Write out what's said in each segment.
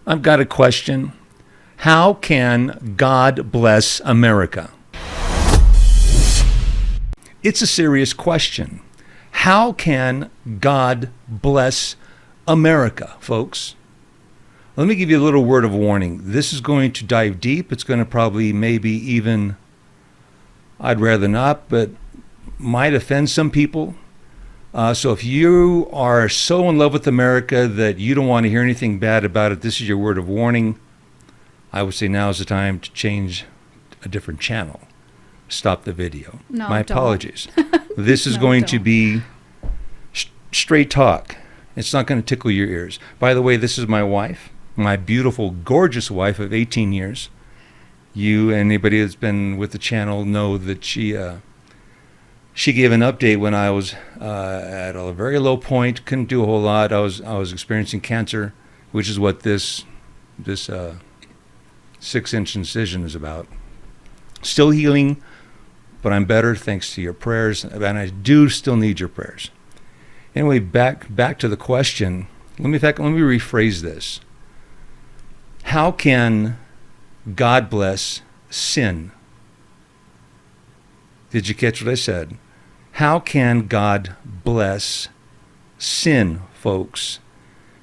I've got a question. How can God bless America? It's a serious question. How can God bless America, folks? Let me give you a little word of warning. This is going to dive deep. It's going to probably maybe even, I'd rather not, but might offend some people. So if you are so in love with America that you don't want to hear anything bad about it, this is your word of warning. I would say now is the time to change a different channel. Stop the video. No, My don't. apologies. This is going to be straight talk. It's not going to tickle your ears. By the way, this is my wife, my beautiful, gorgeous wife of 18 years. You, anybody that's been with the channel, know that she gave an update when I was at a very low point, couldn't do a whole lot. I was experiencing cancer, which is what this 6-inch incision is about. Still healing, but I'm better thanks to your prayers, and I do still need your prayers. Anyway, back to the question. Let me rephrase this. How can God bless sin? Did you catch what I said? How can God bless sin, folks?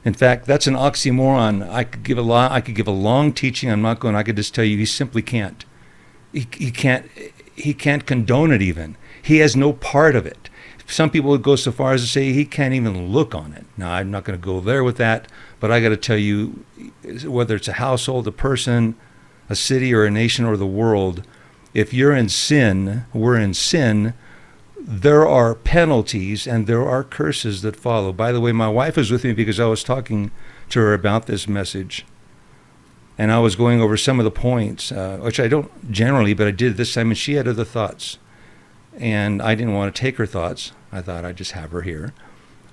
In fact, that's an oxymoron. I could give a long teaching. I could just tell you he simply can't. He can't condone it even. He has no part of it. Some people would go so far as to say he can't even look on it. Now, I'm not going to go there with that, but I got to tell you, whether it's a household, a person, a city, or a nation, or the world, if you're in sin, we're in sin, there are penalties and there are curses that follow. By the way, my wife is with me because I was talking to her about this message. And I was going over some of the points, which I don't generally, but I did this time, and she had other thoughts. And I didn't want to take her thoughts. I thought I'd just have her here.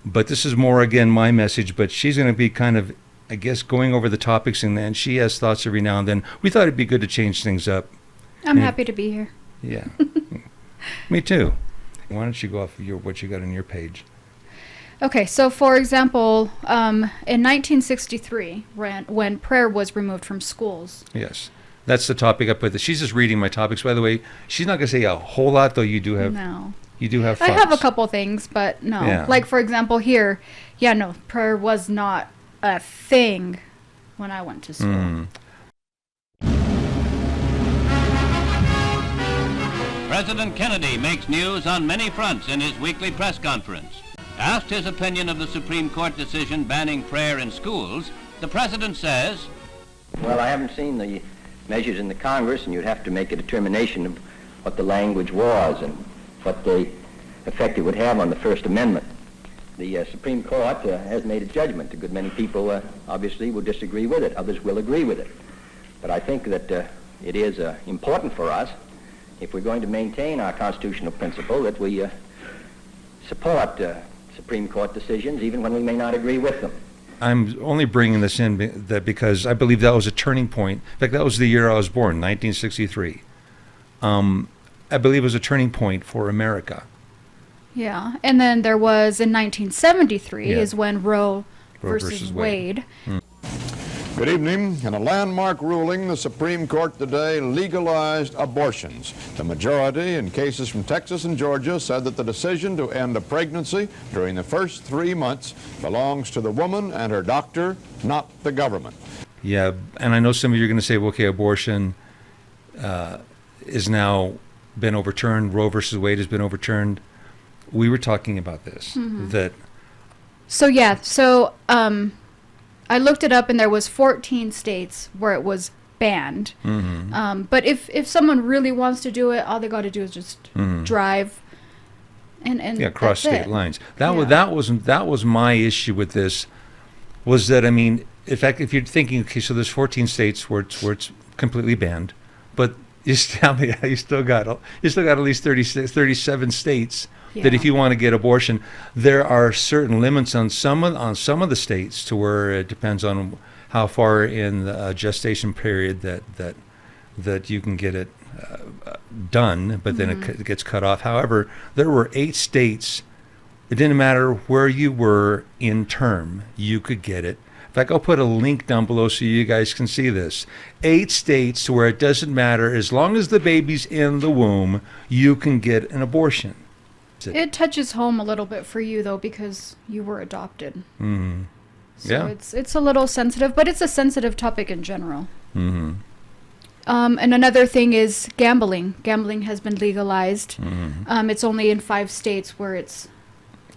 But this is more, again, my message, but she's going to be kind of, I guess, going over the topics, and then she has thoughts every now and then. We thought it'd be good to change things up. I'm happy to be here. Yeah. Me too. Why don't you go off what you got on your page? Okay, so for example, in 1963, when prayer was removed from schools. Yes, that's the topic I put. She's just reading my topics. By the way, she's not going to say a whole lot, though. You do have. No. You do have thoughts. I have a couple things, but no. Yeah. Like for example, here, no, prayer was not a thing when I went to school. President Kennedy makes news on many fronts in his weekly press conference. Asked his opinion of the Supreme Court decision banning prayer in schools, the president says, "Well, I haven't seen the measures in the Congress, and you'd have to make a determination of what the language was and what the effect it would have on the First Amendment. The Supreme Court has made a judgment. A good many people obviously will disagree with it. Others will agree with it. But I think that it is important for us, if we're going to maintain our constitutional principle, that we support Supreme Court decisions, even when we may not agree with them." I'm only bringing this in because I believe that was a turning point. In fact, that was the year I was born, 1963. I believe it was a turning point for America. Yeah, and then there was in 1973 is when Roe versus Wade. Good evening. In a landmark ruling, the Supreme Court today legalized abortions. The majority in cases from Texas and Georgia said that the decision to end a pregnancy during the first 3 months belongs to the woman and her doctor, not the government. Yeah, and I know some of you are going to say, well, okay, abortion is now been overturned. Roe versus Wade has been overturned. We were talking about this. So I looked it up, and there was 14 states where it was banned. But if someone really wants to do it, all they got to do is just drive and cross state lines. That was my issue with this. Was that, I mean, in fact, if you're thinking, okay, so there's 14 states where it's completely banned, but you still got at least 37 states. That if you want to get abortion, there are certain limits on some of the states to where it depends on how far in the gestation period that you can get it done, but then it gets cut off. However, there were 8 states. It didn't matter where you were in term, you could get it. fact, I'll put a link down below so you guys can see this. 8 states where it doesn't matter. As long as the baby's in the womb, you can get an abortion. It touches home a little bit for you, though, because you were adopted. Mm-hmm. So Yeah. it's a little sensitive, but it's a sensitive topic in general. Mm-hmm. And another thing is gambling. Gambling has been legalized. Mm-hmm. It's only in 5 states where it's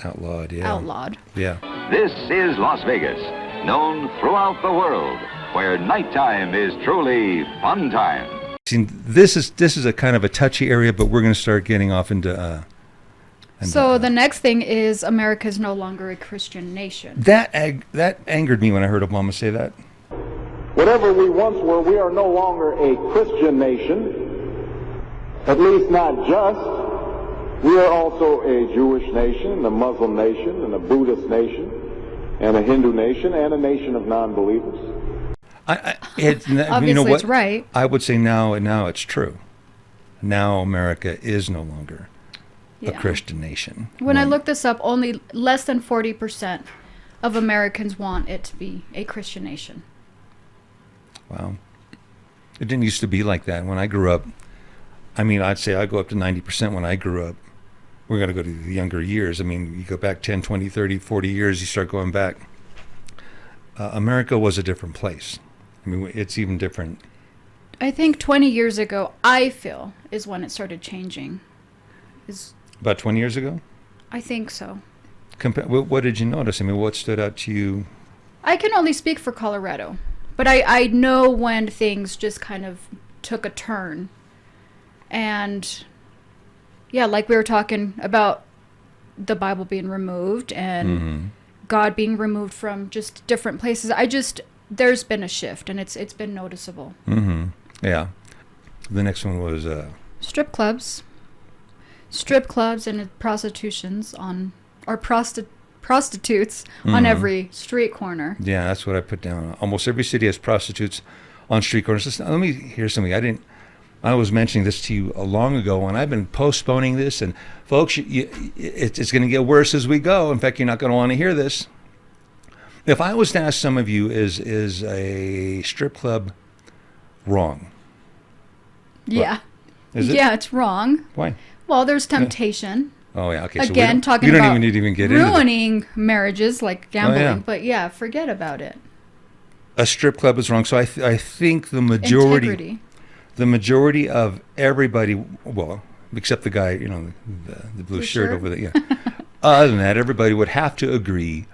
Outlawed, yeah. outlawed. Yeah. This is Las Vegas, known throughout the world, where nighttime is truly fun time. See, this is a kind of a touchy area, but we're going to start getting off into. So the next thing is America's no longer a Christian nation. That angered me when I heard Obama say that. Whatever we once were, we are no longer a Christian nation, at least not just. We are also a Jewish nation, a Muslim nation, and a Buddhist nation, and a Hindu nation, and a nation of non-believers. Obviously, it's right. I would say now it's true. Now America is no longer a Christian nation. When I looked this up, only less than 40% of Americans want it to be a Christian nation. Wow. It didn't used to be like that. When I grew up, I mean, I'd say I go up to 90% when I grew up. We're going to go to the younger years. I mean, you go back 10, 20, 30, 40 years, you start going back. America was a different place. I mean, it's even different. I think 20 years ago, I feel, is when it started changing. About 20 years ago? I think so. What did you notice? I mean, what stood out to you? I can only speak for Colorado, but I know when things just kind of took a turn. And yeah, like we were talking about the Bible being removed and God being removed from just different places. There's been a shift, and it's been noticeable. Mm-hmm. Yeah. The next one was strip clubs and prostitutes on every street corner. Yeah, that's what I put down. Almost every city has prostitutes on street corners. Listen, let me hear something. I was mentioning this to you long ago, and I've been postponing this. And folks, it's going to get worse as we go. In fact, you're not going to want to hear this. If I was to ask some of you, is a strip club wrong? Yeah. Is it? Yeah, it's wrong. Why? Well, there's temptation. Oh yeah. Okay. Again, so talking we don't about even need to even get into ruining marriages like gambling. yeah. But yeah, forget about it. a strip club is wrong. So I think the majority of everybody, well, except the guy, the blue shirt over there. Yeah. Other than that, everybody would have to agree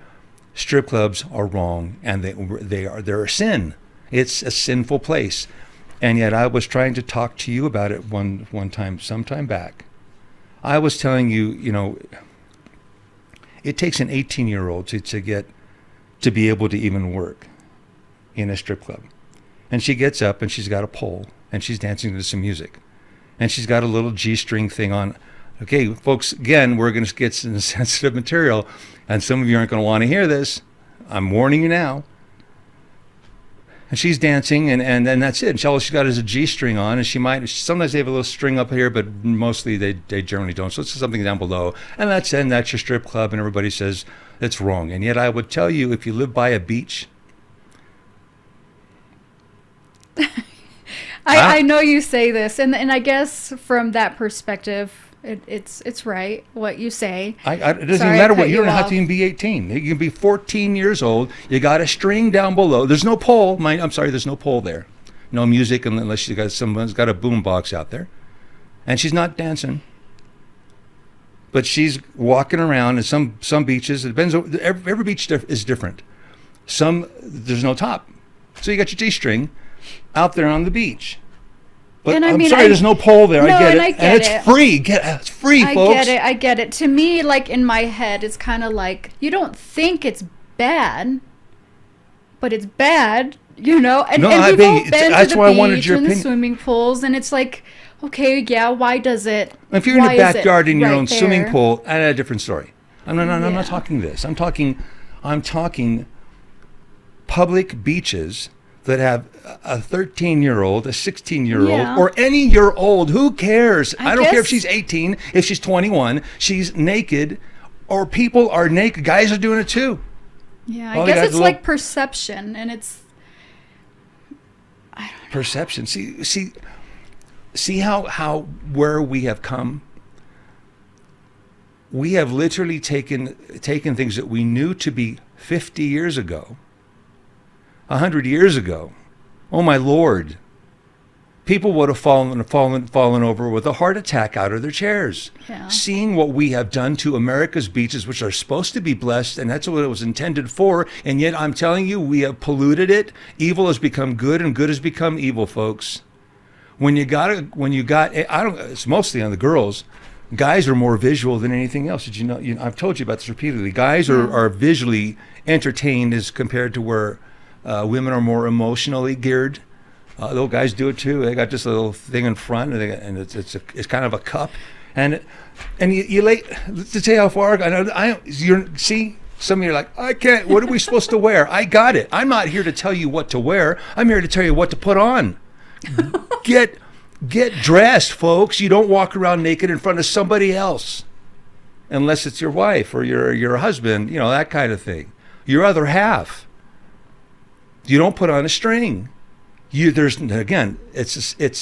strip clubs are wrong, and they're a sin. It's a sinful place. And yet I was trying to talk to you about it one time, sometime back. I was telling you, it takes an 18-year-old to be able to even work in a strip club. And she gets up and she's got a pole and she's dancing to some music. And she's got a little G-string thing on. Okay, folks, again, we're going to get some sensitive material, and some of you aren't going to want to hear this. I'm warning you now. And she's dancing, and that's it. And all she's got is a G-string on, and sometimes they have a little string up here, but mostly they generally don't. So it's something down below, and that's your strip club, and everybody says it's wrong. And yet I would tell you, if you live by a beach, I know you say this, and I guess from that perspective, it's right what you say. It doesn't even matter what. You don't have to even be 18. You can be 14 years old. You got a string down below. There's no pole. There's no pole there. No music unless someone's got a boom box out there. And she's not dancing. But she's walking around, and some beaches, it depends. Every beach is different. Some, there's no top. So you got your G-string out there on the beach. But there's no pole there. No, I get it. I get and it's it. free. It's free, folks. I get it. To me, like in my head, it's kind of like you don't think it's bad, but it's bad, And people been to the beach and the swimming pools, and it's like, okay, yeah, why does it? If you're in the backyard in your own swimming pool, a different story. I'm not talking this. I'm talking public beaches that have a 13-year-old, a 16-year-old, or any year old. Who cares? I don't care if she's 18, if she's 21. She's naked, or people are naked. Guys are doing it too. Yeah, All I they guess got it's is like perception, and it's perception. See how where we have come. We have literally taken things that we knew to be 50 years ago, 100 years ago. Oh my Lord. People would have fallen over with a heart attack out of their chairs. Yeah. Seeing what we have done to America's beaches, which are supposed to be blessed, and that's what it was intended for, and yet I'm telling you, we have polluted it. Evil has become good, and good has become evil, folks. It's mostly on the girls. Guys are more visual than anything else. Did you know? I've told you about this repeatedly. Guys are visually entertained as compared to where women are more emotionally geared. Little guys do it too. They got this little thing in front, and it's kind of a cup, and you lay to tell you how far. See, some of you are like, I can't. What are we supposed to wear? I got it. I'm not here to tell you what to wear. I'm here to tell you what to put on. Get dressed, folks. You don't walk around naked in front of somebody else, unless it's your wife or your husband. You know, that kind of thing. Your other half. You don't put on a string. It's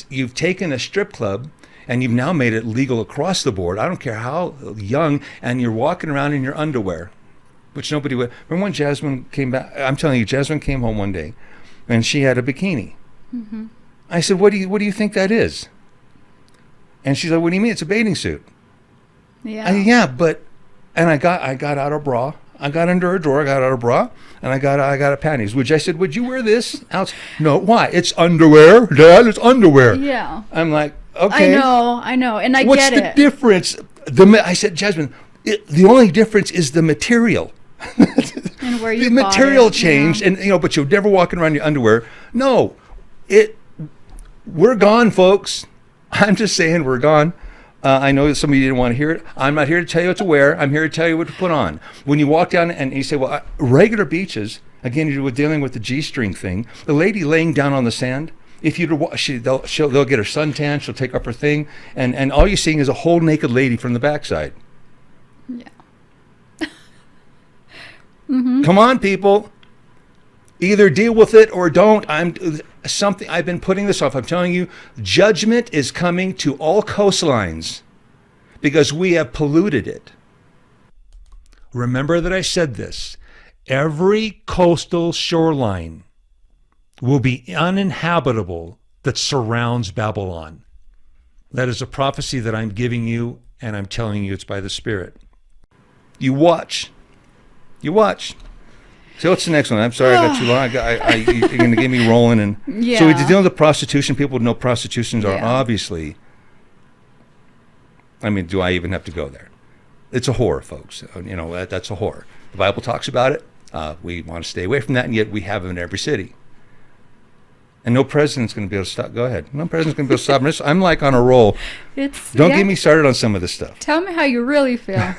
you've taken a strip club and you've now made it legal across the board. I don't care how young, and you're walking around in your underwear, which nobody would. Remember when Jasmine came back? I'm telling you, Jasmine came home one day, and she had a bikini. Mm-hmm. I said, "What do you think that is?" And she's like, "What do you mean? It's a bathing suit." Yeah. And I got out a bra. I got under her drawer, I got out a bra, and I got a panties. I said, would you wear this? No, why? It's underwear, Dad. It's underwear. Yeah. I'm like, okay. I know, and I What's get it. What's the difference? I said, Jasmine, the only difference is the material. And where you the material it, changed, yeah. and but you're never walking around in your underwear. No, we're gone, folks. I'm just saying we're gone. I know that some of you didn't want to hear it. I'm not here to tell you what to wear. I'm here to tell you what to put on. When you walk down and you say, well, regular beaches, again, you're dealing with the G-string thing. The lady laying down on the sand, if they'll get her suntan, she'll take off her thing, and all you're seeing is a whole naked lady from the backside. Yeah. Mm-hmm. Come on, people. Either deal with it or don't. I've been putting this off. I'm telling you, judgment is coming to all coastlines because we have polluted it. Remember that I said this. Every coastal shoreline will be uninhabitable that surrounds Babylon. That is a prophecy that I'm giving you, and I'm telling you it's by the Spirit. You watch. So what's the next one? I'm sorry I got too long. You're going to get me rolling. And yeah. So we deal with prostitution. People know prostitutions are obviously, I mean, do I even have to go there? It's a whore, folks. You know, that's a whore. The Bible talks about it. We want to stay away from that, and yet we have them in every city. And no president's going to be able to stop. Go ahead. No president's going to be able to stop this. I'm like on a roll. Don't get me started on some of this stuff. Tell me how you really feel.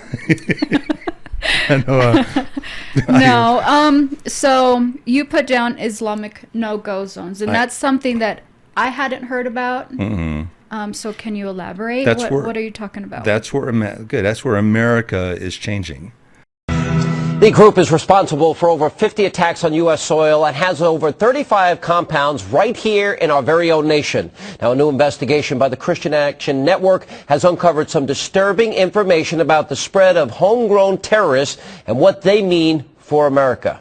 So you put down Islamic no-go zones, and that's something that I hadn't heard about. Mm-hmm. So can you elaborate? What are you talking about? That's where America is changing. The group is responsible for over 50 attacks on U.S. soil and has over 35 compounds right here in our very own nation. Now, a new investigation by the Christian Action Network has uncovered some disturbing information about the spread of homegrown terrorists and what they mean for America.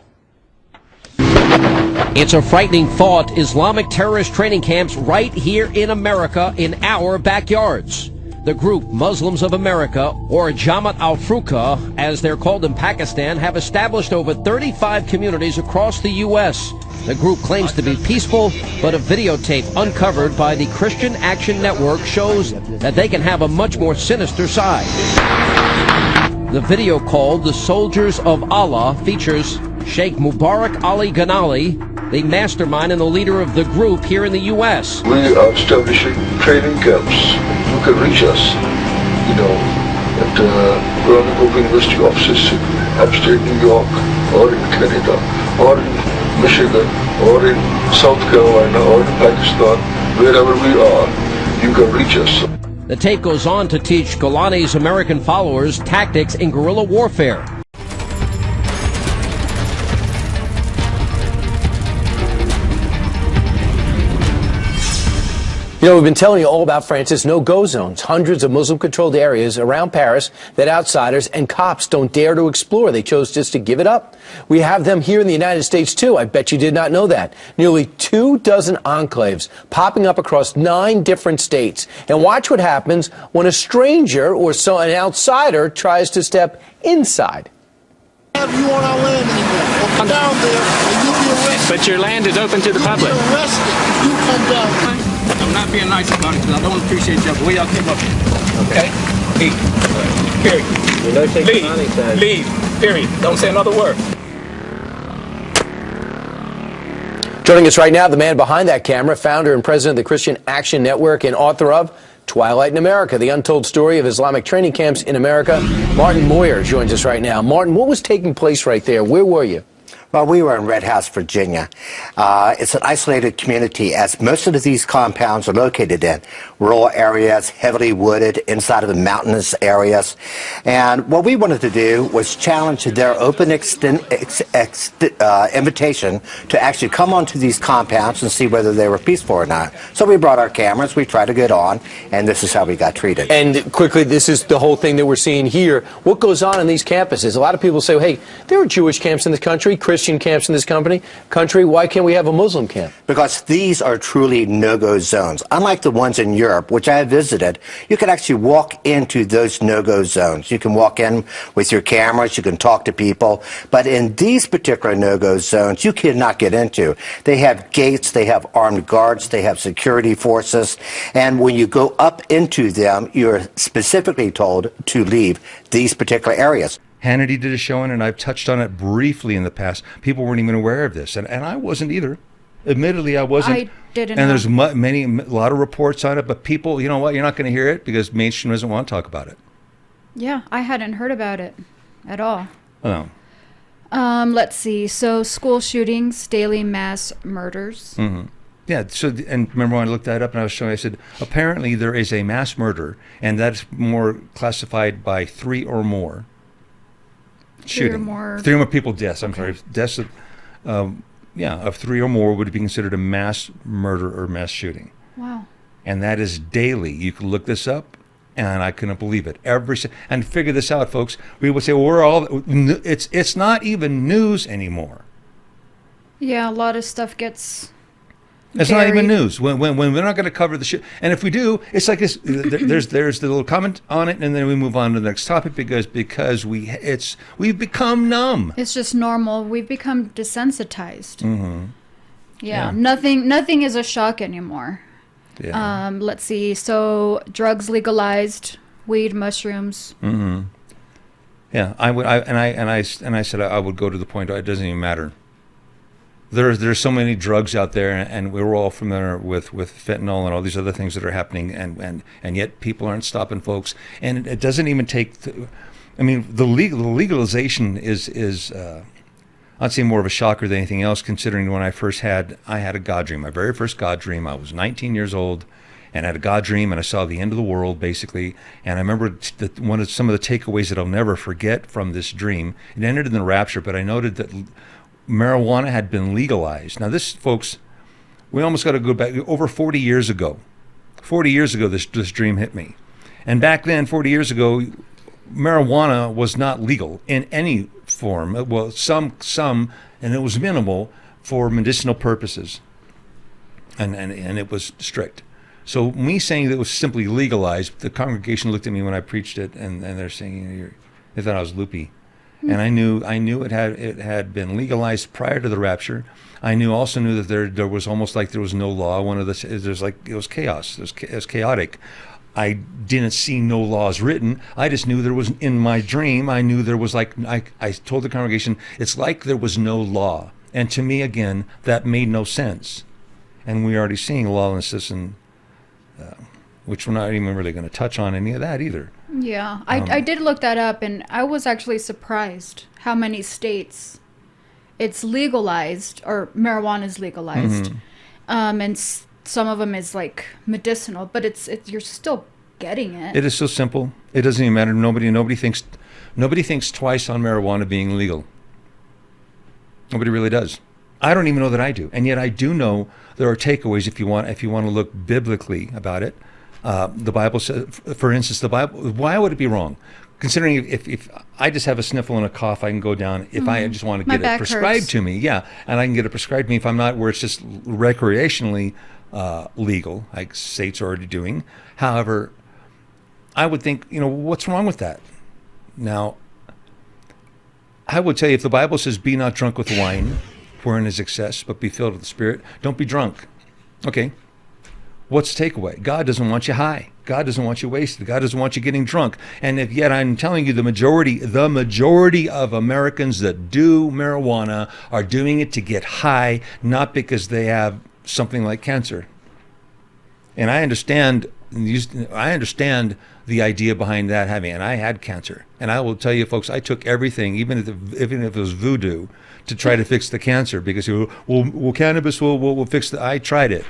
It's a frightening thought. Islamic terrorist training camps right here in America in our backyards. The group Muslims of America, or Jamaat al-Furqa, as they're called in Pakistan, have established over 35 communities across the U.S. The group claims to be peaceful, but a videotape uncovered by the Christian Action Network shows that they can have a much more sinister side. The video, called The Soldiers of Allah, features Sheikh Mubarak Ali Ghanali, the mastermind and the leader of the group here in the U.S. We are establishing training camps. You can reach us, at Groningen University offices in upstate New York, or in Canada, or in Michigan, or in South Carolina, or in Pakistan, wherever we are, you can reach us. The tape goes on to teach Golani's American followers tactics in guerrilla warfare. You know, we've been telling you all about France's no-go zones, hundreds of Muslim-controlled areas around Paris that outsiders and cops don't dare to explore. They chose just to give it up. We have them here in the United States, too. I bet you did not know that. Nearly 24 enclaves popping up across 9 different states. And watch what happens when a stranger or an outsider tries to step inside. Have you on our land anymore? Come down there and you'll be arrested. But your land is open to the public. You'll be arrested if you come down. I'm not being nice about it because I don't appreciate y'all. The way y'all came up here. Okay? Leave. Period. You know, take leave. money, son. Leave. Period. Don't say another word. Joining us right now, the man behind that camera, founder and president of the Christian Action Network and author of Twilight in America, the untold story of Islamic training camps in America. Martin Moyer joins us right now. Martin, what was taking place right there? Where were you? Well, we were in Red House, Virginia. It's an isolated community, as most of these compounds are located in rural areas, heavily wooded, inside of the mountainous areas. And what we wanted to do was challenge their open invitation to actually come onto these compounds and see whether they were peaceful or not. So we brought our cameras, we tried to get on, and this is how we got treated. And quickly, this is the whole thing that we're seeing here. What goes on in these campuses? A lot of people say, hey, there are Jewish camps in this country, Christian camps in this country. Why can't we have a Muslim camp? Because these are truly no-go zones. Unlike the ones in Europe, which I have visited, you can actually walk into those no-go zones. You can walk in with your cameras, you can talk to people, but in these particular no-go zones, you cannot get into. They have gates, they have armed guards, they have security forces, and when you go up into them, you're specifically told to leave these particular areas. Hannity did a show on it, and I've touched on it briefly in the past. People weren't even aware of this, and I wasn't either. Admittedly, I wasn't. I didn't and know. there's a lot of reports on it, but people, you know what, you're not going to hear it because mainstream doesn't want to talk about it. Yeah, I hadn't heard about it at all. Oh. Let's see. So school shootings, daily mass murders. Mm-hmm. Yeah, so, and remember when I looked that up and I was showing, I said, apparently there is a mass murder, and that's more classified by 3 or more. Shooting. 3 or more people deaths. I'm sorry, deaths of, of 3 or more would be considered a mass murder or mass shooting. Wow. And that is daily. You can look this up, and I couldn't believe it. And figure this out, folks. We would say, well, it's not even news anymore. Yeah, a lot of stuff gets. It's not even news when we're not going to cover the shit. And if we do, it's like this. There's the little comment on it, and then we move on to the next topic because we've become numb. It's just normal. We've become desensitized. Mm-hmm. Yeah, nothing is a shock anymore. Yeah. Let's see. So drugs legalized, weed, mushrooms. Mm-hmm. Yeah, I said I would go to the point. It doesn't even matter. There's so many drugs out there, and we're all familiar with fentanyl and all these other things that are happening, and yet people aren't stopping, folks. And it doesn't even take. The legalization is I'd say more of a shocker than anything else, considering when I had a God dream, my very first God dream. I was 19 years old, and I had a God dream, and I saw the end of the world basically. And I remember some of the takeaways that I'll never forget from this dream. It ended in the rapture, but I noted that marijuana had been legalized. Now this, folks, we almost got to go back over 40 years ago. 40 years ago, this dream hit me. And back then, 40 years ago, marijuana was not legal in any form. Well, some, and it was minimal for medicinal purposes. And it was strict. So me saying that it was simply legalized, the congregation looked at me when I preached it, and they're saying, they thought I was loopy. And I knew it had been legalized prior to the rapture. I also knew that there was almost like there was no law. It was chaos. It was chaotic. I didn't see no laws written. I just knew there was, in my dream, I knew there was I told the congregation, it's like there was no law. And to me, again, that made no sense. And we're already seeing lawlessness, and which we're not even really going to touch on any of that either. Yeah, I did look that up, and I was actually surprised how many states it's legalized, or marijuana is legalized. Mm-hmm. And some of them is like medicinal, but it's you're still getting it. It is so simple. It doesn't even matter. Nobody thinks twice on marijuana being legal. Nobody really does. I don't even know that I do, and yet I do know there are takeaways if you want to look biblically about it. The Bible says, for instance, the Bible. Why would it be wrong? Considering if I just have a sniffle and a cough, I can go down. If I just want to get it prescribed to me, and I can get it prescribed to me if I'm not where it's just recreationally legal, like states are already doing. However, I would think, what's wrong with that? Now, I would tell you, if the Bible says, "Be not drunk with wine, wherein is excess, but be filled with the Spirit," don't be drunk. Okay. What's the takeaway? God doesn't want you high. God doesn't want you wasted. God doesn't want you getting drunk. And if yet I'm telling you, the majority of Americans that do marijuana are doing it to get high, not because they have something like cancer. And I understand the idea behind that having, and I had cancer. And I will tell you, folks, I took everything, even if it was voodoo, to try to fix the cancer, because cannabis will fix I tried it.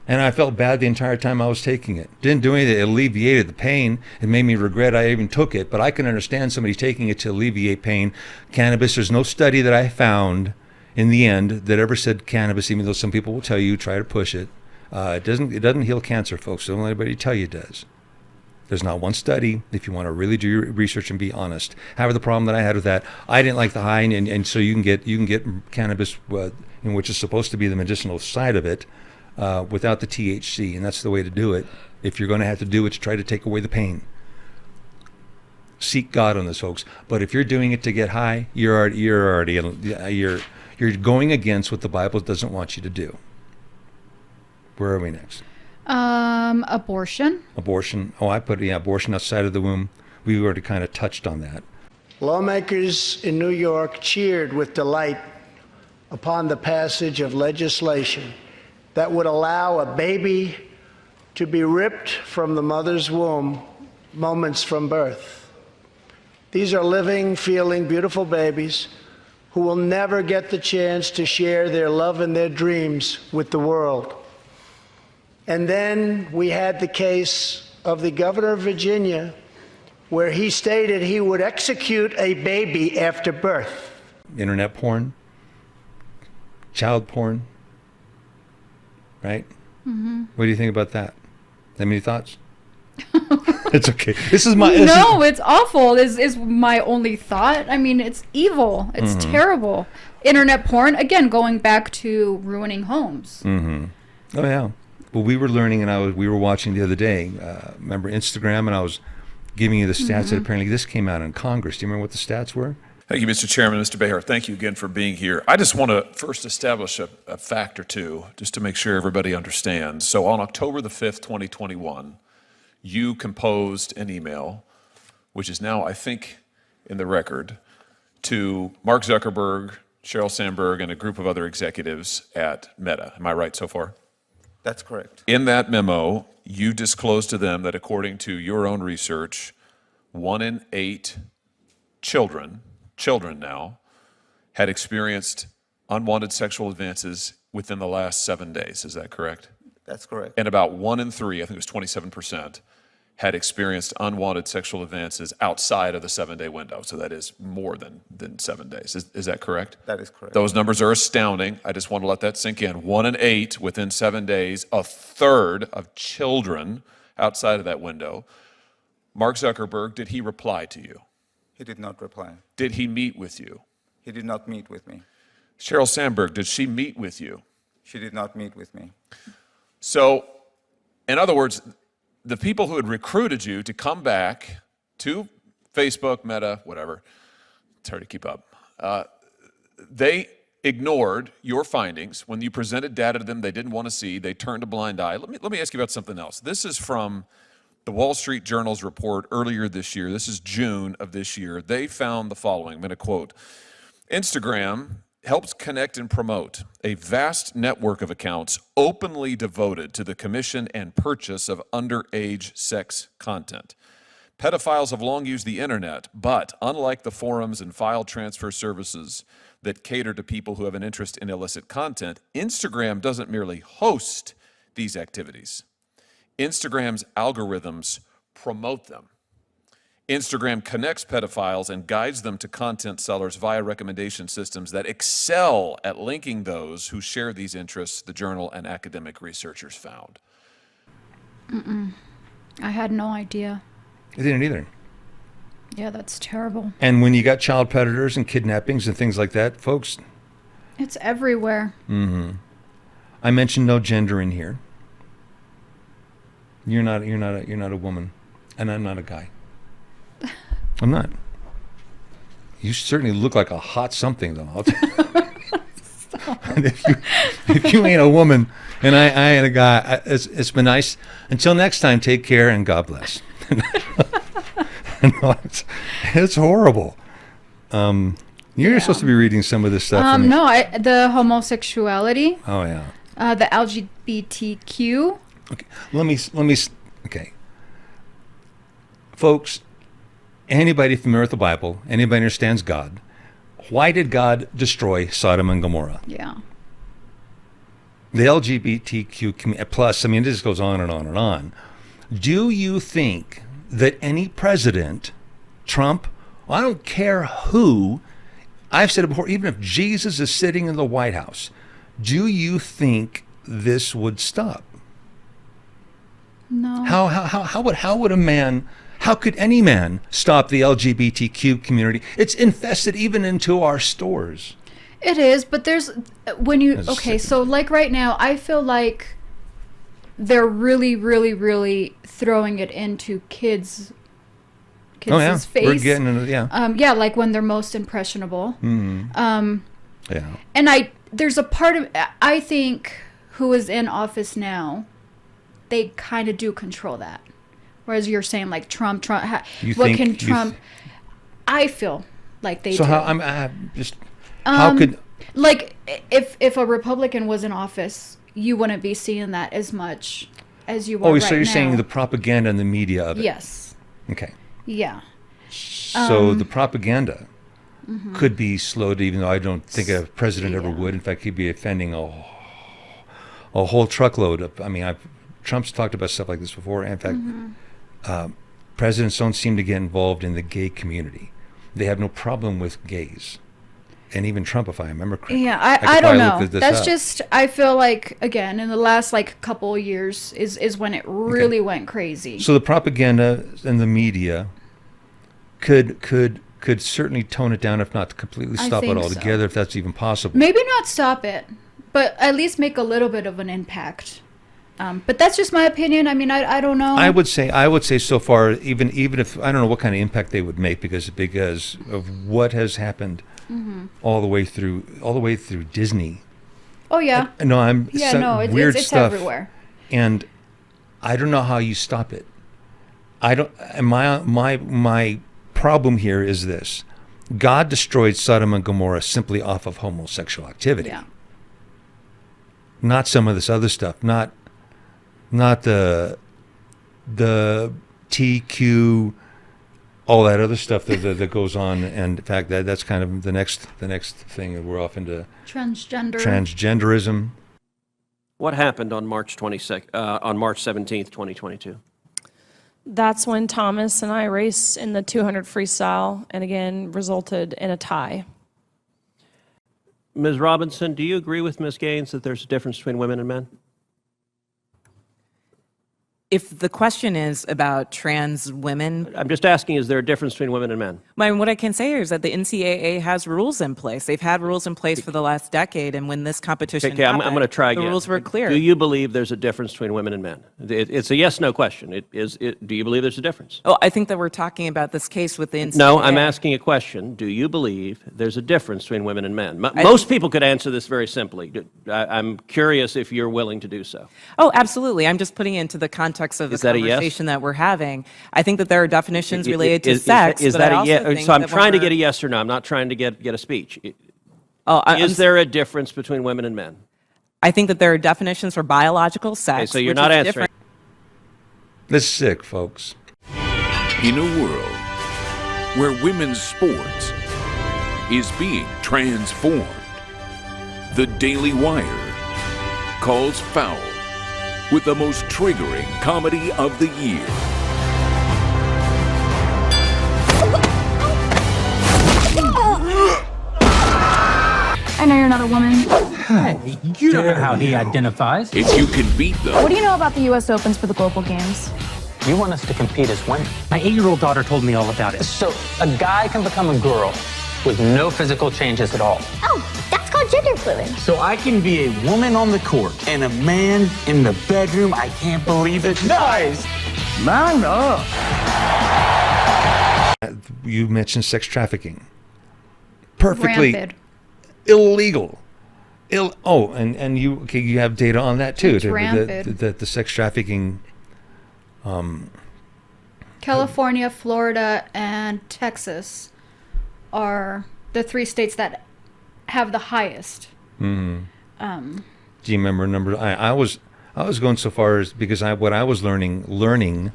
And I felt bad the entire time I was taking it. Didn't do anything. It alleviated the pain. It made me regret I even took it. But I can understand somebody taking it to alleviate pain. Cannabis, there's no study that I found in the end that ever said cannabis, even though some people will tell you, try to push it. It doesn't heal cancer, folks. Don't let anybody tell you it does. There's not one study, if you want to really do your research and be honest. However, the problem that I had with that, I didn't like the high, and so you can get cannabis, which is supposed to be the medicinal side of it, without the THC, and that's the way to do it. If you're going to have to do it, to try to take away the pain. Seek God on this, folks. But if you're doing it to get high, you're going against what the Bible doesn't want you to do. Where are we next? Abortion. Abortion. Oh, I put abortion outside of the womb. We already kind of touched on that. Lawmakers in New York cheered with delight upon the passage of legislation that would allow a baby to be ripped from the mother's womb moments from birth. These are living, feeling, beautiful babies who will never get the chance to share their love and their dreams with the world. And then we had the case of the governor of Virginia, where he stated he would execute a baby after birth. Internet porn, child porn. Right? Mm-hmm. What do you think about that? Have any thoughts? It's okay. It's awful. Is my only thought. I mean, it's evil. It's terrible. Internet porn, again, going back to ruining homes. Mm-hmm. Oh yeah. Well, we were learning, and we were watching the other day. Remember Instagram, and I was giving you the stats that apparently this came out in Congress. Do you remember what the stats were? Thank you, Mr. Chairman. Mr. Behar, thank you again for being here. I just want to first establish a fact or two, just to make sure everybody understands. So on October the 5th, 2021, you composed an email, which is now, I think, in the record, to Mark Zuckerberg, Sheryl Sandberg, and a group of other executives at Meta. Am I right so far? That's correct. In that memo, you disclosed to them that according to your own research, 1 in 8 children now, had experienced unwanted sexual advances within the last 7 days. Is that correct? That's correct. And about 1 in 3, I think it was 27%, had experienced unwanted sexual advances outside of the 7-day window. So that is more than 7 days. Is that correct? That is correct. Those numbers are astounding. I just want to let that sink in. 1 in 8 within 7 days, a third of children outside of that window. Mark Zuckerberg, did he reply to you? He did not reply. Did he meet with you? He did not meet with me. Sheryl Sandberg, did she meet with you? She did not meet with me. So, in other words, the people who had recruited you to come back to Facebook, Meta, whatever, it's hard to keep up, they ignored your findings. When you presented data to them they didn't want to see, they turned a blind eye. Let me ask you about something else. This is from the Wall Street Journal's report earlier this year. This is June of this year. They found the following. I'm going to quote. Instagram helps connect and promote a vast network of accounts openly devoted to the commission and purchase of underage sex content. Pedophiles have long used the internet, but unlike the forums and file transfer services that cater to people who have an interest in illicit content, Instagram doesn't merely host these activities. Instagram's algorithms promote them. Instagram connects pedophiles and guides them to content sellers via recommendation systems that excel at linking those who share these interests, the journal and academic researchers found. I had no idea. I didn't either. Yeah, that's terrible. And when you got child predators and kidnappings and things like that, folks. It's everywhere. I mentioned no gender in here. You're not a woman, and I'm not a guy. I'm not. You certainly look like a hot something, though. I'll tell you. And if you ain't a woman and I ain't a guy, it's been nice. Until next time, take care and God bless. No, it's horrible. You're supposed to be reading some of this stuff. No, the homosexuality. Oh yeah. The LGBTQ. Okay. Let me. Okay. Folks, anybody familiar with the Bible, anybody understands God, why did God destroy Sodom and Gomorrah? Yeah. The LGBTQ plus, I mean, this goes on and on and on. Do you think that any president, Trump, I don't care who, I've said it before, even if Jesus is sitting in the White House, do you think this would stop? No. How could any man stop the LGBTQ community? It's infested even into our stores. It is, but there's so like right now, I feel like they're really, really, really throwing it into kids' face. We're getting into, like when they're most impressionable. Yeah. And there's a part of, I think, who is in office now, they kind of do control that. Whereas you're saying like Trump, I feel like they do. So how could, like if a Republican was in office, you wouldn't be seeing that as much as you are right now. So you're saying the propaganda and the media of it? Yes. Okay. Yeah. So the propaganda could be slowed, even though I don't think a president ever would. In fact, he'd be offending a whole truckload of, Trump's talked about stuff like this before. In fact, presidents don't seem to get involved in the gay community. They have no problem with gays. And even Trump, if I remember correctly. Yeah, I don't know. That's just, I feel like, again, in the last couple of years is when it really went crazy. So the propaganda and the media could certainly tone it down, if not completely stop it altogether, if that's even possible. Maybe not stop it, but at least make a little bit of an impact. But that's just my opinion. I don't know. I would say so far, even if I don't know what kind of impact they would make because of what has happened all the way through Disney. Oh yeah. Weird it's stuff everywhere. And I don't know how you stop it. I don't. My problem here is this: God destroyed Sodom and Gomorrah simply off of homosexual activity. Yeah. Not some of this other stuff. Not the TQ, all that other stuff that goes on. And in fact, that's kind of the next thing that we're off into transgenderism. What happened on March 17th, 2022? That's when Thomas and I raced in the 200 freestyle and again resulted in a tie. Ms. Robinson, do you agree with Ms. Gaines that there's a difference between women and men? If the question is about trans women... I'm just asking, is there a difference between women and men? What I can say is that the NCAA has rules in place. They've had rules in place for the last decade, and when this competition happened, I'm going to try again. The rules were clear. Do you believe there's a difference between women and men? It's a yes/no question. Do you believe there's a difference? Oh, I think that we're talking about this case with the NCAA. No, I'm asking a question. Do you believe there's a difference between women and men? Most people could answer this very simply. I'm curious if you're willing to do so. Oh, absolutely. I'm just putting it into the context of the conversation that we're having. I think that there are definitions related to sex. Is that a yes? So I'm trying to get a yes or no. I'm not trying to get a speech. Is there a difference between women and men? I think that there are definitions for biological sex. Okay, so you're not answering. This is sick, folks. In a world where women's sports is being transformed, the Daily Wire calls foul with the most triggering comedy of the year. I know you're not a woman. Hey, you don't know how he identifies. If you can beat them, What do you know about the U.S. Opens for the global games? You want us to compete as women. My 8-year-old daughter told me all about it. So a guy can become a girl with no physical changes at all. Oh, that's called gender fluid. So I can be a woman on the court and a man in the bedroom. I can't believe it. Nice! Man up! You mentioned sex trafficking. Perfectly Rampant. illegal. And you have data on that too. It's rampant. The sex trafficking. California, Florida, and Texas are the 3 states that have the highest. Do you remember numbers? I was going so far as because what I was learning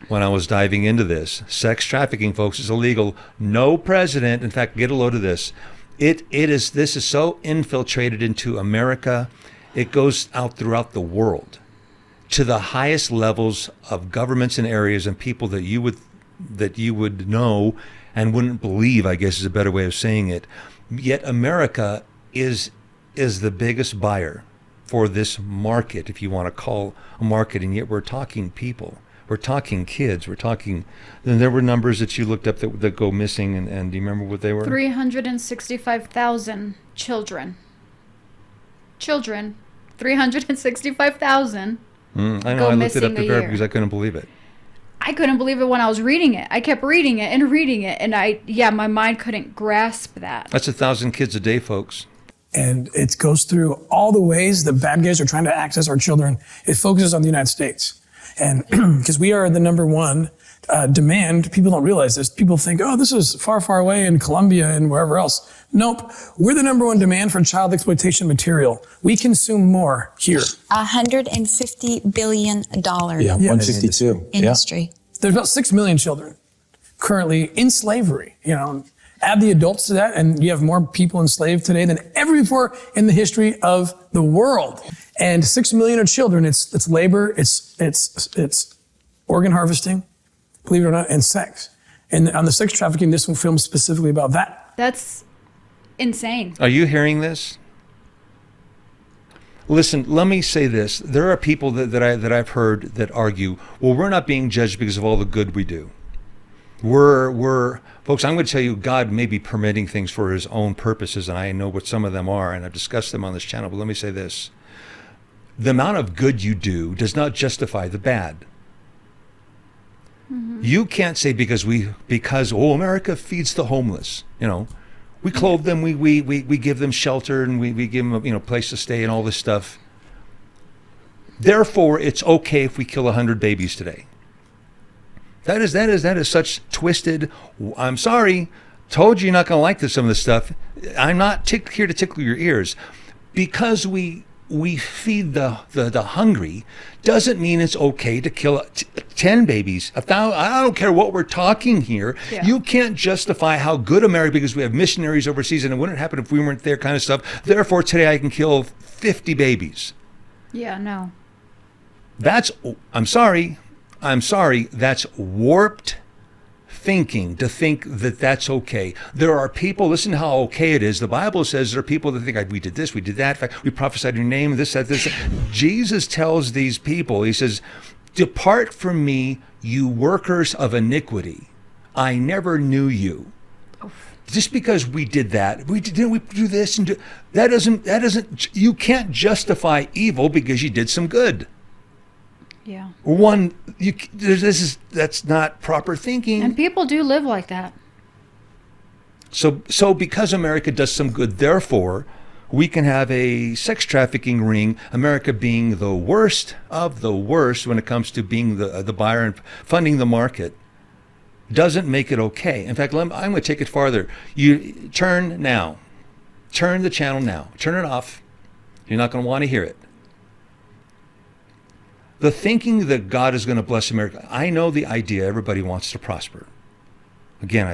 when I was diving into this, sex trafficking, folks, is illegal. No president, in fact, get a load of this. This is so infiltrated into America, it goes out throughout the world to the highest levels of governments and areas and people that you would know and wouldn't believe, I guess is a better way of saying it. Yet America is the biggest buyer for this market, if you want to call a market, and yet we're talking people. We're talking kids. We're talking. Then there were numbers that you looked up that go missing, and do you remember what they were? 365,000 children. 365,000 I know. go I looked it up missing to a verify year. because I couldn't believe it. I couldn't believe it when I was reading it. I kept reading it, and my mind couldn't grasp that. That's 1,000 kids a day, folks. And it goes through all the ways the bad guys are trying to access our children. It focuses on the United States. And because we are the number one demand, people don't realize this. People think, oh, this is far, far away in Colombia and wherever else. Nope. We're the number one demand for child exploitation material. We consume more here. $150 billion Yeah, 152. industry. There's about 6 million children currently in slavery. Add the adults to that, and you have more people enslaved today than ever before in the history of the world. And 6 million are children. It's labor, it's organ harvesting, believe it or not, and sex. And on the sex trafficking, this one filmed specifically about that. That's insane. Are you hearing this? Listen, let me say this. There are people that I've heard that argue, well, we're not being judged because of all the good we do. Folks, I'm going to tell you, God may be permitting things for his own purposes, and I know what some of them are, and I've discussed them on this channel, but let me say this. The amount of good you do does not justify the bad. Mm-hmm. You can't say because America feeds the homeless, we clothe them, we give them shelter, and we give them a place to stay and all this stuff. Therefore, it's okay if we kill 100 babies today. That is such twisted. I'm sorry, told you you're not going to like some of this stuff. I'm not here to tickle your ears. Because we feed the hungry doesn't mean it's okay to kill 10 babies. 1,000. I don't care what we're talking here. Yeah. You can't justify how good America, because we have missionaries overseas and it wouldn't happen if we weren't there kind of stuff. Therefore, today I can kill 50 babies. Yeah, no. I'm sorry, that's warped thinking to think that that's okay. There are people, listen to how okay it is. The Bible says there are people that think, we did this, we did that. In fact, we prophesied in your name, this, that, this. Jesus tells these people, he says, depart from me, you workers of iniquity. I never knew you. Just because we did that, didn't we do this and that doesn't, you can't justify evil because you did some good. Yeah. That's not proper thinking. And people do live like that. So because America does some good, therefore, we can have a sex trafficking ring, America being the worst of the worst when it comes to being the buyer and funding the market, doesn't make it okay. In fact, I'm going to take it farther. You turn the channel now, turn it off. You're not going to want to hear it. The thinking that God is going to bless America, I know the idea everybody wants to prosper. Again,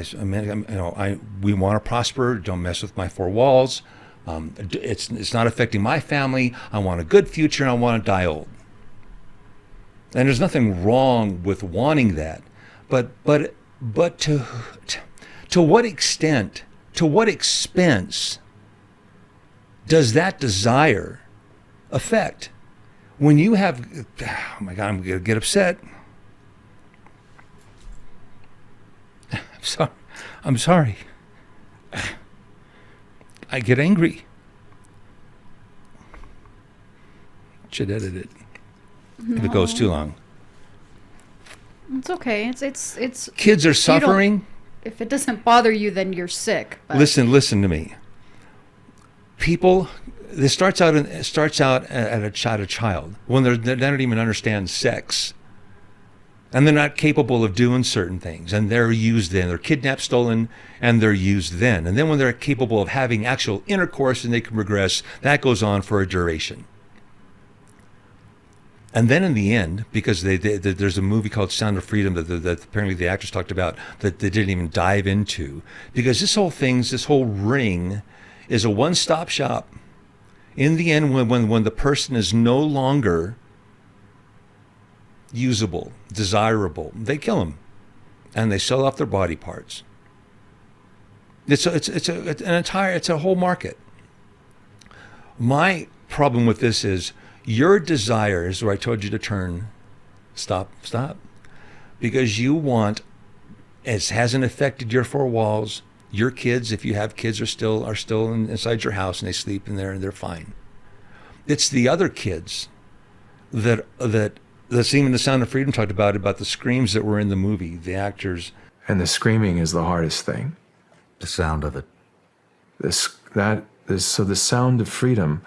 we want to prosper. Don't mess with my four walls. It's not affecting my family. I want a good future, and I want to die old. And there's nothing wrong with wanting that, but to what extent, to what expense does that desire affect? When you have, oh my God, I'm going to get upset. I'm sorry. I get angry. Should edit it if it goes too long. It's okay. It's kids are suffering. If it doesn't bother you, then you're sick. But. Listen to me. People, this starts out at a child when they don't even understand sex, and they're not capable of doing certain things, and they're used then. They're kidnapped, stolen, and they're used then. And then when they're capable of having actual intercourse and they can progress, that goes on for a duration. And then in the end, because there's a movie called Sound of Freedom that apparently the actors talked about that they didn't even dive into, because this whole ring is a one-stop shop. In the end, when the person is no longer usable, desirable, they kill them, and they sell off their body parts. It's a whole market. My problem with this is your desire is where I told you to turn. Stop, because you want. It hasn't affected your four walls. Your kids, if you have kids, are still inside your house and they sleep in there and they're fine. It's the other kids that even the Sound of Freedom talked about the screams that were in the movie, the actors. And the screaming is the hardest thing. The sound of it. So the sound of freedom,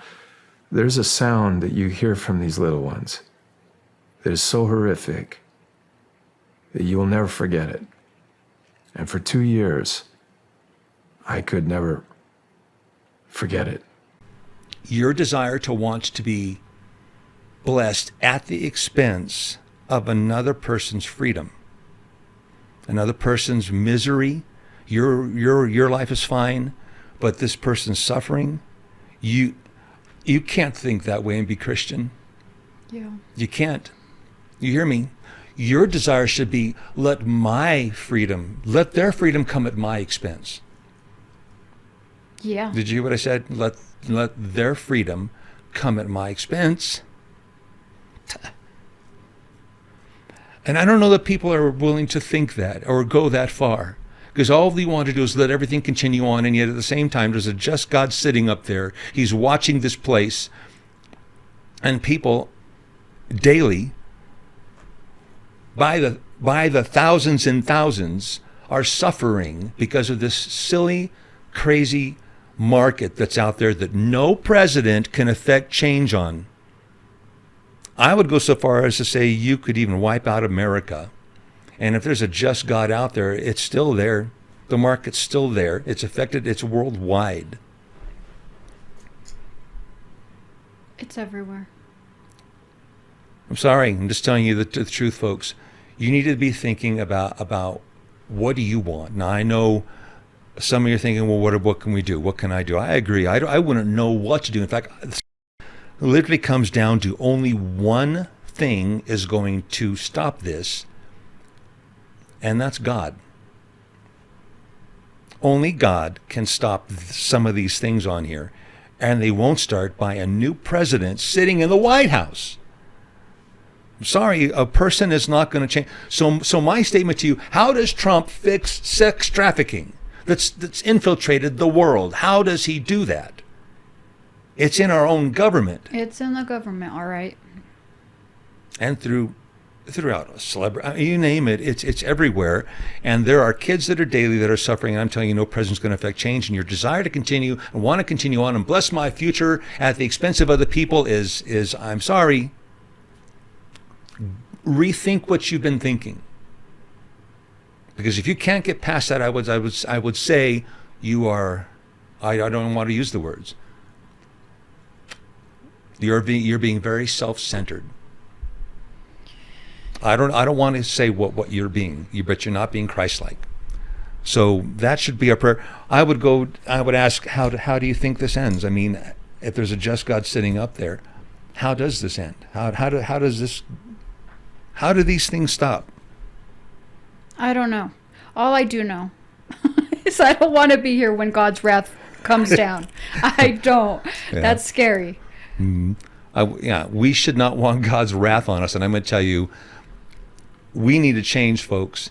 there's a sound that you hear from these little ones that is so horrific that you will never forget it. And for 2 years, I could never forget it. Your desire to want to be blessed at the expense of another person's freedom, another person's misery. Your life is fine, but this person's suffering. You can't think that way and be Christian. Yeah. You can't. You hear me? Your desire should be, let their freedom come at my expense. Yeah. Did you hear what I said? Let their freedom come at my expense. And I don't know that people are willing to think that or go that far, because all they want to do is let everything continue on, and yet at the same time there's a just God sitting up there. He's watching this place, and people daily, by the thousands and thousands, are suffering because of this silly, crazy market that's out there that no president can affect change on. I would go so far as to say you could even wipe out America. And if there's a just God out there, it's still there. The market's still there. It's affected. It's worldwide. It's everywhere. I'm sorry. I'm just telling you the truth, folks. You need to be thinking about what do you want. Now, I know some of you are thinking, well, what can we do? What can I do? I agree. I wouldn't know what to do. In fact, it literally comes down to only one thing is going to stop this, and that's God. Only God can stop some of these things on here, and they won't start by a new president sitting in the White House. I'm sorry, a person is not going to change. So my statement to you, how does Trump fix sex trafficking that's infiltrated the world? How does he do that? It's in our own government. It's in the government, all right. And throughout celebrity, you name it, it's everywhere. And there are kids that are daily that are suffering. And I'm telling you, no president's going to affect change. And your desire to continue and want to continue on and bless my future at the expense of other people is I'm sorry. Rethink what you've been thinking. Because if you can't get past that, I would say you are. I don't want to use the words. You're being very self-centered. I don't want to say what you're being, but you're not being Christ-like. So that should be our prayer. I would ask, how do you think this ends? I mean, if there's a just God sitting up there, how does this end? How do these things stop? I don't know. All I do know is I don't want to be here when God's wrath comes down. I don't. Yeah. That's scary. We should not want God's wrath on us. And I'm going to tell you, we need to change, folks.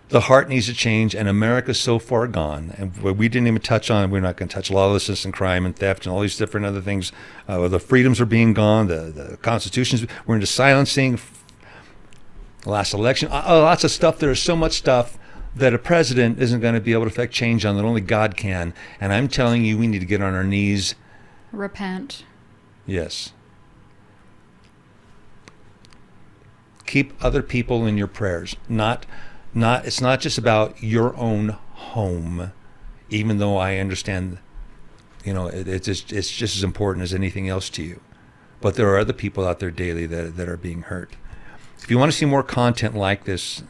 The heart needs to change, and America's so far gone. And we didn't even touch on, we're not going to touch lawlessness and crime and theft and all these different other things. The freedoms are being gone. The constitutions, we're into silencing. Last election, lots of stuff. There's so much stuff that a president isn't going to be able to affect change on that only God can. And I'm telling you, we need to get on our knees. Repent. Yes. Keep other people in your prayers. It's not just about your own home, even though I understand, it's just as important as anything else to you. But there are other people out there daily that are being hurt. If you want to see more content like this,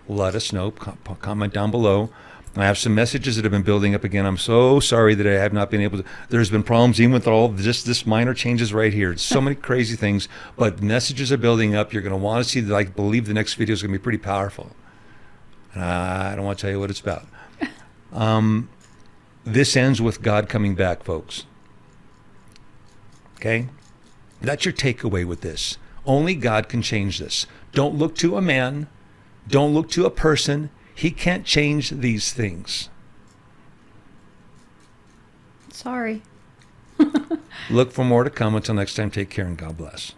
let us know. Comment down below. I have some messages that have been building up again. I'm so sorry that I have not been able to. There's been problems even with all just this minor changes right here. So many crazy things, but messages are building up. You're going to want to see, I believe the next video is going to be pretty powerful. And I don't want to tell you what it's about. This ends with God coming back, folks. Okay? That's your takeaway with this. Only God can change this. Don't look to a man. Don't look to a person. He can't change these things. Sorry. Look for more to come. Until next time, take care and God bless.